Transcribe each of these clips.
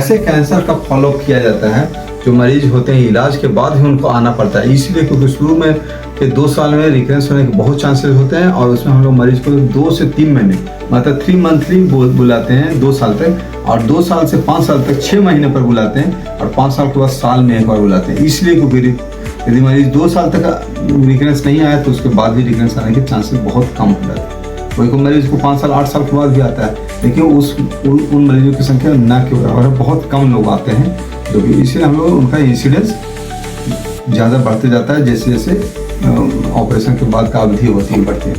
कैसे कैंसर का फॉलोअप किया जाता है। जो मरीज होते हैं इलाज के बाद ही उनको आना पड़ता है, इसलिए क्योंकि शुरू में के 2 साल में रिकरेंस होने के बहुत चांसेस होते हैं और उसमें हम लोग मरीज को 2 से 3 महीने मतलब 3 मंथली बुलाते हैं 2 साल तक, और 2 साल से 5 साल तक 6 महीने पर बुलाते हैं, और 5 साल के बाद साल में एक बार बुलाते हैं। इसलिए क्योंकि यदि मरीज 2 साल तक रिकरेंस नहीं आया तो उसके बाद भी रिकरेंस आने के चांसेस बहुत कम हो जाते हैं। कोई मरीज को 5 साल 8 साल के बाद भी आता है, लेकिन उन मरीजों की संख्या न के बराबर बहुत कम लोग आते हैं, जो कि इसलिए हम लोग उनका इंसिडेंस ज़्यादा बढ़ते जाता है जैसे जैसे ऑपरेशन के बाद का अवधि होती है बढ़ती है।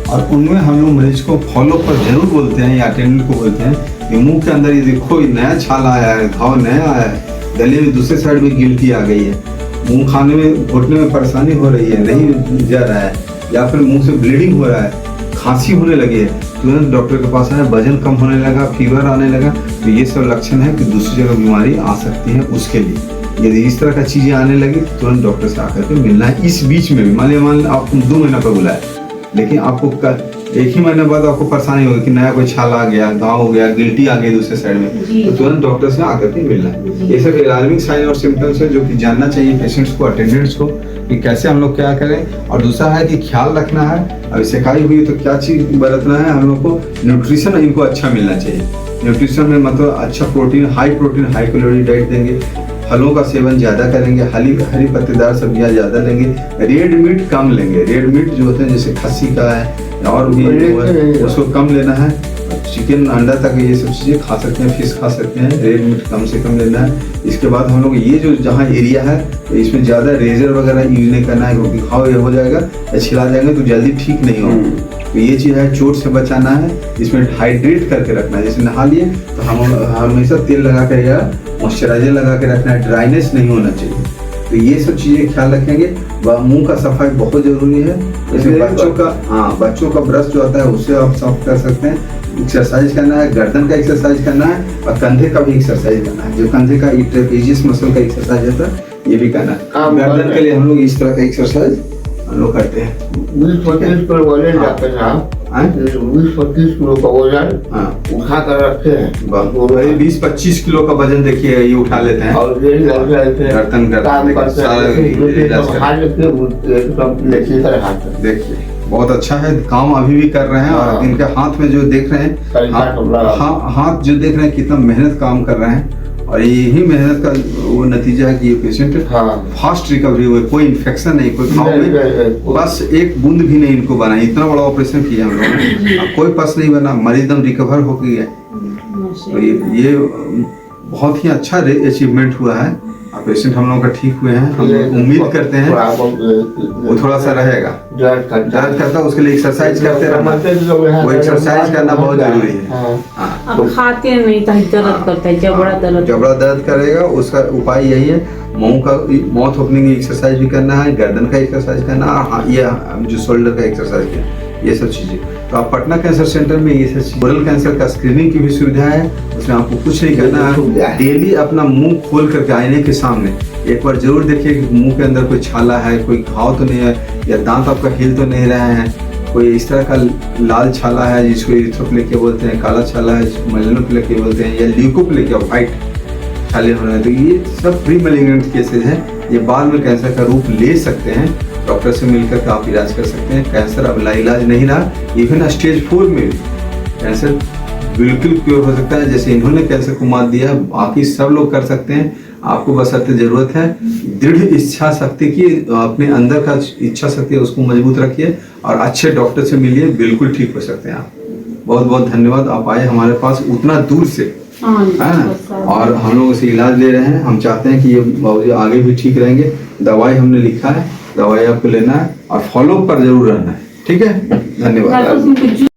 और उनमें हम लोग मरीज को फॉलो पर जरूर बोलते हैं या अटेंडेंट को बोलते हैं कि मुंह के अंदर ये देखो नया छाला आया है, घाव नया आया है, गले में दूसरे साइड में गिल्टी आ गई है, मुंह खाने में घुटने में परेशानी हो रही है, नहीं जा रहा है, या फिर मुंह से ब्लीडिंग हो रहा है, खांसी होने लगी है, तुरंत डॉक्टर के पास आए, वजन कम होने लगा, फीवर आने लगा, तो ये सब लक्षण है कि दूसरी जगह बीमारी आ सकती है। उसके लिए यदि इस तरह का चीज़ें आने लगी तो तुरंत डॉक्टर से आकर के मिलना है। इस बीच में भी मान लिया आपको 2 महीना पर बुलाया, लेकिन आपको 1 ही महीने बाद आपको परेशानी होगी कि नया कोई छाला आ गया, घाव हो गया, गिल्टी आ गई दूसरे साइड में, तो तुरंत डॉक्टर से आकर के मिलना है। ये सब अलार्मिंग साइन और सिम्टम्स है जो कि जानना चाहिए पेशेंट्स को, अटेंडेंट्स को, कि कैसे हम लोग क्या करें। और दूसरा है कि ख्याल रखना है, अभी सिकाई हुई तो क्या चीज़ बरतना है, हम लोग को न्यूट्रिशन इनको अच्छा मिलना चाहिए। न्यूट्रिशन में मतलब अच्छा प्रोटीन, हाई कैलोरी डाइट देंगे, फलों का सेवन ज़्यादा करेंगे, हरी पत्तेदार सब्जियां ज़्यादा लेंगे, रेड मीट कम लेंगे। रेड मीट जो होते हैं जैसे खस्सी का है और भी उसको कम लेना है। चिकन, अंडा तक ये सब चीज़ें खा सकते हैं, फिश खा सकते हैं, रेड मीट कम से कम लेना है। इसके बाद हम लोग ये जो जहाँ एरिया है तो इसमें ज़्यादा रेजर वगैरह यूज नहीं करना है, क्योंकि घाव ये हो जाएगा या छिला जाएंगे तो जल्दी ठीक नहीं होगा। तो ये चीज़ है, चोट से बचाना है, इसमें हाइड्रेट करके रखना है। जैसे नहा लिए तो हम हमेशा तेल लगा कर या मॉइस्चराइजर लगा के रखना है, ड्राइनेस नहीं होना चाहिए। तो ये सब चीज़ें ख्याल रखेंगे। मुंह का सफाई बहुत जरूरी है। जैसे बच्चों का ब्रश जो आता है उससे आप साफ कर सकते हैं। एक्सरसाइज करना है, गर्दन का एक्सरसाइज करना है और कंधे का भी एक्सरसाइज करना है। जो कंधे का ट्रेपेजियस मसल का एक्सरसाइज होता है ये भी करना है। गर्दन के लिए हम लोग इस तरह का एक्सरसाइज हम लोग करते हैं। 20-25 किलो वजन जाते हैं आप, 20-25 किलो का वजन उठा कर रखे हैं। 20-25 किलो का वजन देखिए ये उठा लेते हैं और ये गर्दन देखिए बहुत अच्छा है, काम अभी भी कर रहे हैं। और इनके हाथ में जो देख रहे हैं, हाथ जो देख रहे हैं कितना मेहनत काम कर रहे हैं, और यही मेहनत का वो नतीजा है कि ये पेशेंट फास्ट रिकवरी हुए, कोई इन्फेक्शन नहीं, कोई घाव नहीं, बस एक बूंद भी नहीं इनको बना। इतना बड़ा ऑपरेशन किया हम लोगों ने, कोई पस नहीं बना, मरीज एकदम रिकवर हो गया। तो ये बहुत ही अच्छा अचीवमेंट हुआ है। पेशेंट हम लोग का ठीक हुए हैं, हम उम्मीद करते हैं वो थोड़ा सा रहेगा, दर्द करता है, उसके लिए एक्सरसाइज करते रहना, वो एक्सरसाइज करना बहुत जरूरी है। अब खाते नहीं तो दर्द करता है, जबड़ा दर्द करेगा। उसका उपाय यही है, माउथ ओपनिंग एक्सरसाइज भी करना है, गर्दन का एक्सरसाइज करना, और ये जो शोल्डर का एक्सरसाइज करना, ये सब चीजें। तो आप पटना कैंसर सेंटर में ये सब ओरल कैंसर का स्क्रीनिंग की भी सुविधा है। उसमें आपको कुछ नहीं करना है, डेली अपना मुंह खोल करके आईने के सामने एक बार जरूर देखिए कि मुंह के अंदर कोई छाला है, कोई घाव तो नहीं है, या दांत आपका हिल तो नहीं रहे हैं, कोई इस तरह का लाल छाला है जिसको इरिथ्रोप्लेकिया बोलते हैं, काला छाला है जिसको मेलानोप्लेकिया बोलते हैं, या ल्यूकोप्लेकिया व्हाइट छाले हो रहे हैं। तो ये सब प्री मैलिग्नेंट केसेज हैं, ये बाद में कैंसर का रूप ले सकते हैं। डॉक्टर से मिलकर के आप इलाज कर सकते हैं। कैंसर अब लाइलाज नहीं रहा, इवन स्टेज 4 में भी कैंसर बिल्कुल क्योर हो सकता है। जैसे इन्होंने कैंसर को मात दिया, बाकी सब लोग कर सकते हैं। आपको बस जरूरत है दृढ़ इच्छा शक्ति की, अपने अंदर का इच्छा शक्ति है उसको मजबूत रखिए और अच्छे डॉक्टर से मिलिए, बिल्कुल ठीक हो सकते हैं आप। बहुत बहुत धन्यवाद, आप आए हमारे पास उतना दूर से, है ना, और हम लोग इसे इलाज ले रहे हैं। हम चाहते हैं कि ये बाबूजी आगे भी ठीक रहेंगे। दवाई हमने लिखा है, दवाई आपको लेना है और फॉलो पर जरूर रहना है, ठीक है। धन्यवाद।